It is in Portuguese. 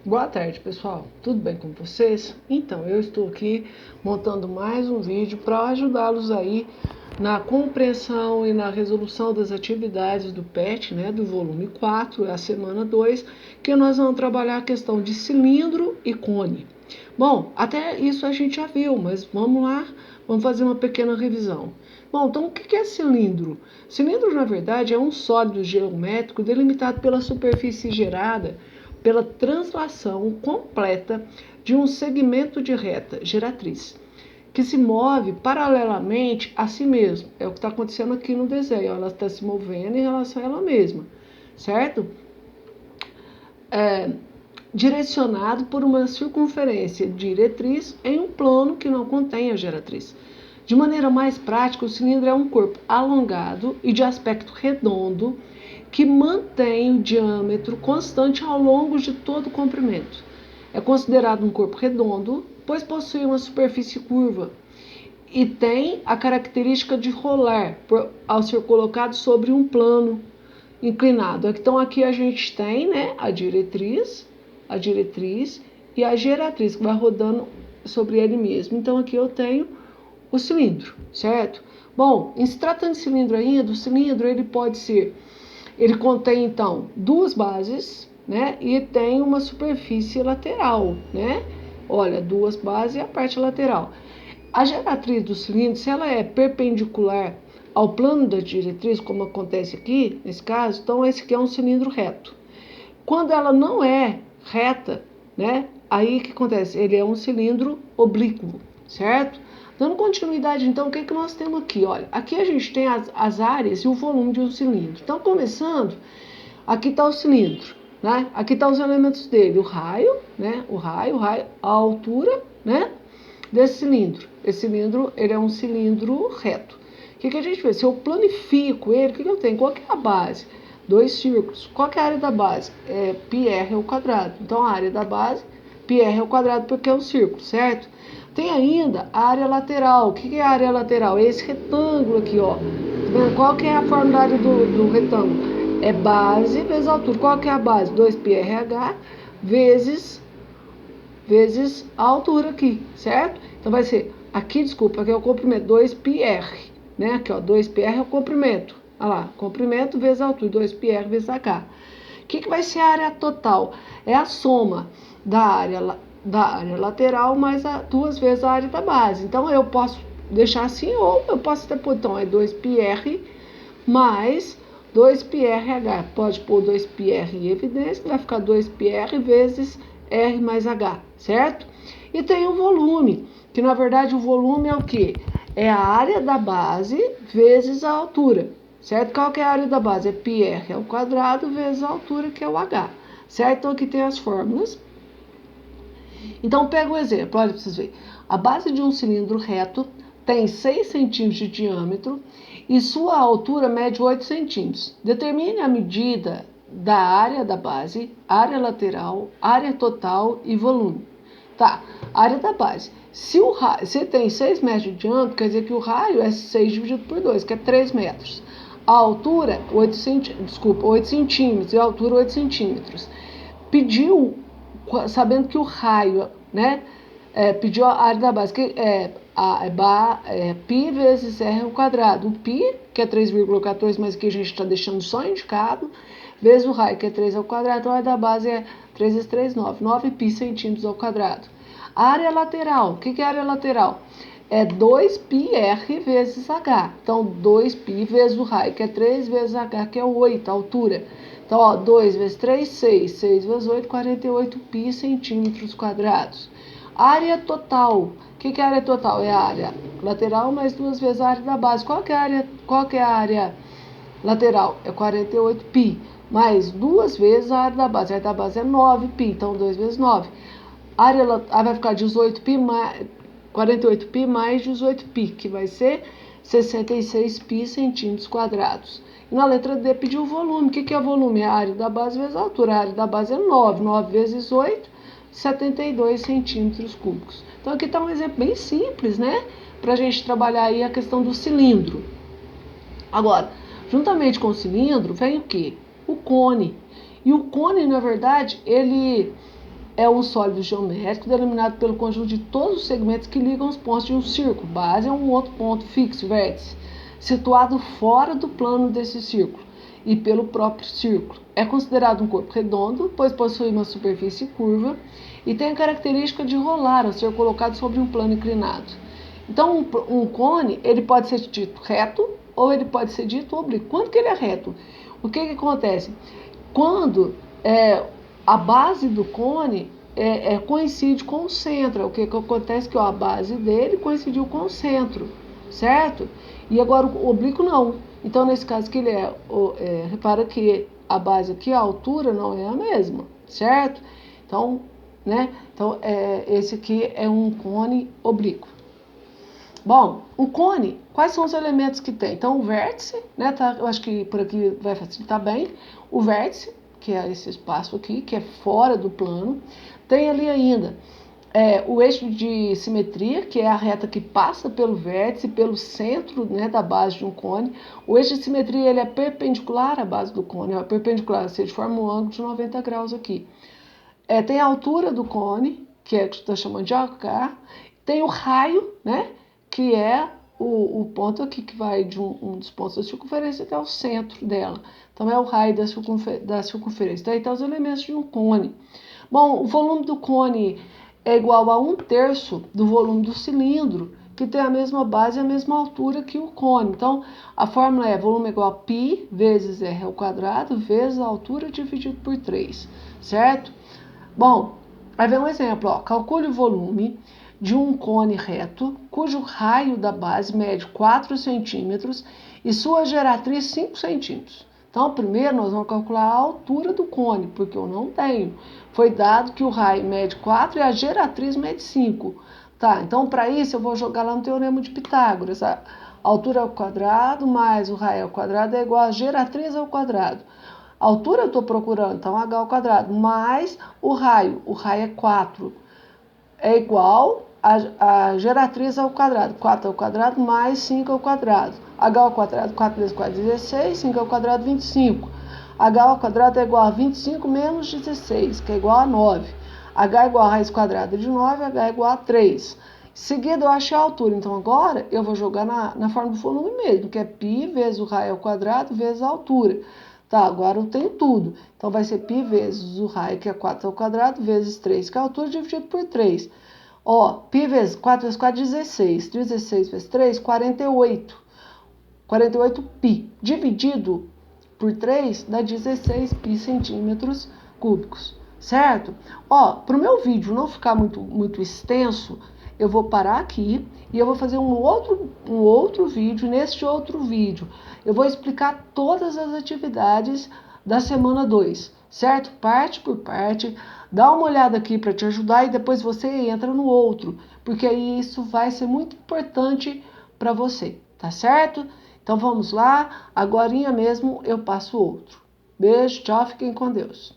Boa tarde, pessoal. Tudo bem com vocês? Então, eu estou aqui montando mais um vídeo para ajudá-los aí na compreensão e na resolução das atividades do PET, né, do volume 4, é a semana 2, que nós vamos trabalhar a questão de cilindro e cone. Bom, até isso a gente já viu, mas vamos lá, vamos fazer uma pequena revisão. Bom, então o que é cilindro? Cilindro, na verdade, é um sólido geométrico delimitado pela superfície gerada pela translação completa de um segmento de reta geratriz, que se move paralelamente a si mesmo. É o que está acontecendo aqui no desenho. Ela está se movendo em relação a ela mesma, certo? Direcionado por uma circunferência diretriz em um plano que não contém a geratriz. De maneira mais prática, o cilindro é um corpo alongado e de aspecto redondo que mantém o diâmetro constante ao longo de todo o comprimento. É considerado um corpo redondo, pois possui uma superfície curva e tem a característica de rolar ao ser colocado sobre um plano inclinado. Então aqui a gente tem, né, a diretriz e a geratriz que vai rodando sobre ele mesmo. Então aqui eu tenho o cilindro, certo? Bom, em se tratando de cilindro ainda, o cilindro ele contém então duas bases, né? E tem uma superfície lateral, né? Olha, duas bases e a parte lateral. A geratriz do cilindro, se ela é perpendicular ao plano da diretriz, como acontece aqui, nesse caso, então esse aqui é um cilindro reto. Quando ela não é reta, né? Aí o que acontece? Ele é um cilindro oblíquo, certo? Dando continuidade, então, o que nós temos aqui? Olha, aqui a gente tem as áreas e o volume de um cilindro. Então, começando, aqui está o cilindro, né? Aqui estão os elementos dele, o raio, né? O raio, a altura, né? Desse cilindro. Esse cilindro, ele é um cilindro reto. O que a gente vê? Se eu planifico ele, o que eu tenho? Qual que é a base? Dois círculos. Qual que é a área da base? É πr ao quadrado. Então, a área da base, πr ao quadrado, porque é um círculo, certo? Tem ainda a área lateral. O que é a área lateral? É esse retângulo aqui, ó. Qual que é a forma da área do retângulo? É base vezes altura. Qual que é a base? 2πrh vezes a altura aqui, certo? Então vai ser, aqui, desculpa, aqui é o comprimento, 2πr, né? Aqui, ó, 2πr é o comprimento. Olha lá, comprimento vezes a altura, 2πr vezes h. O que vai ser a área total? É a soma da área lateral mais duas vezes a área da base. Então, eu posso deixar assim ou eu posso ter, então, é 2πr mais 2πrh. Pode pôr 2πr em evidência, vai ficar 2πr vezes R mais H, certo? E tem o volume, que na verdade o volume é o quê? É a área da base vezes a altura, certo? Qual que é a área da base? É πr ao quadrado vezes a altura, que é o H, certo? Então aqui tem as fórmulas. Então pega o exemplo, olha para vocês verem. A base de um cilindro reto tem 6 centímetros de diâmetro e sua altura mede 8 centímetros. Determine a medida da área da base, área lateral, área total e volume. Tá, área da base. Se tem 6 metros de diâmetro, quer dizer que o raio é 6 dividido por 2, que é 3 metros. A altura, 8 centímetros e a altura 8 centímetros. Pediu, sabendo que o raio, né, pediu a área da base, que π vezes r ao quadrado. O π, que é 3,14, mas que a gente está deixando só indicado, vezes o raio, que é 3 ao quadrado, então a área da base é 3 vezes 3, 9. 9π centímetros ao quadrado. A área lateral, o que é a área lateral? É 2πr vezes h. Então, 2π vezes o raio, que é 3 vezes h, que é 8, a altura. Então, ó, 2 vezes 3, 6. 6 vezes 8, 48π centímetros quadrados. Área total. O que é a área total? É a área lateral mais 2 vezes a área da base. Qual que é a área lateral? É 48π. Mais 2 vezes a área da base. A área da base é 9π. Então, 2 vezes 9. Aí vai ficar 18π mais 48π mais 18π, que vai ser 66π centímetros quadrados. E na letra D pediu o volume. O que é o volume? É a área da base vezes a altura. A área da base é 9. 9 vezes 8, 72 centímetros cúbicos. Então aqui está um exemplo bem simples, né? Para a gente trabalhar aí a questão do cilindro. Agora, juntamente com o cilindro, vem o quê? O cone. E o cone, na verdade, ele é um sólido geométrico denominado pelo conjunto de todos os segmentos que ligam os pontos de um círculo. Base é um outro ponto fixo, vértice, situado fora do plano desse círculo e pelo próprio círculo. É considerado um corpo redondo, pois possui uma superfície curva e tem a característica de rolar ao ser colocado sobre um plano inclinado. Então, um cone, ele pode ser dito reto ou ele pode ser dito oblíquo. Quando que ele é reto? O que acontece? Quando a base do cone coincide com o centro. O que acontece é que a base dele coincidiu com o centro, certo? E agora o oblíquo não. Então, nesse caso que ele repara que a base aqui, a altura não é a mesma, certo? Então, né? Então, esse aqui é um cone oblíquo. Bom, um cone, quais são os elementos que tem? Então, o vértice, né? Tá, eu acho que por aqui vai facilitar bem. O vértice, que é esse espaço aqui, que é fora do plano. Tem ali ainda o eixo de simetria, que é a reta que passa pelo vértice, pelo centro, né, da base de um cone. O eixo de simetria ele é perpendicular à base do cone, é perpendicular, ou seja, forma um ângulo de 90 graus aqui. Tem a altura do cone, que é o que está chamando de H. Tem o raio, né, que é o ponto aqui que vai de um dos pontos da circunferência até o centro dela. Então, é o raio da circunferência. Daí estão os elementos de um cone. Bom, o volume do cone é igual a 1/3 do volume do cilindro, que tem a mesma base e a mesma altura que o cone. Então, a fórmula é volume igual a π vezes r ao quadrado vezes a altura dividido por 3, certo? Bom, aí vem um exemplo, ó. Calcule o volume de um cone reto, cujo raio da base mede 4 centímetros e sua geratriz 5 centímetros. Então, primeiro nós vamos calcular a altura do cone, porque eu não tenho. Foi dado que o raio mede 4 e a geratriz mede 5. Tá, então para isso eu vou jogar lá no teorema de Pitágoras. A altura ao quadrado mais o raio ao quadrado é igual a geratriz ao quadrado. A altura eu estou procurando, então h ao quadrado, mais o raio é 4. É igual a geratriz ao quadrado, 4 ao quadrado mais 5 ao quadrado. H ao quadrado, 4 vezes 4, 16, 5 ao quadrado, 25. H ao quadrado é igual a 25 menos 16, que é igual a 9. H é igual a raiz quadrada de 9, H é igual a 3. Em seguida, eu achei a altura, então agora eu vou jogar na forma do volume mesmo, que é π vezes o raio ao quadrado vezes a altura. Tá, agora eu tenho tudo. Então, vai ser π vezes o raio, que é 4 ao quadrado, vezes 3, que é a altura, dividido por 3. Ó, π vezes 4 vezes 4, 16. 16 vezes 3, 48. 48π. Dividido por 3, dá 16 π centímetros cúbicos, certo? Ó, para o meu vídeo não ficar muito extenso, eu vou parar aqui e eu vou fazer um outro vídeo. Neste outro vídeo, eu vou explicar todas as atividades da semana 2, certo? Parte por parte. Dá uma olhada aqui para te ajudar e depois você entra no outro, porque aí isso vai ser muito importante para você, tá certo? Então vamos lá, agorinha mesmo eu passo outro. Beijo, tchau, fiquem com Deus.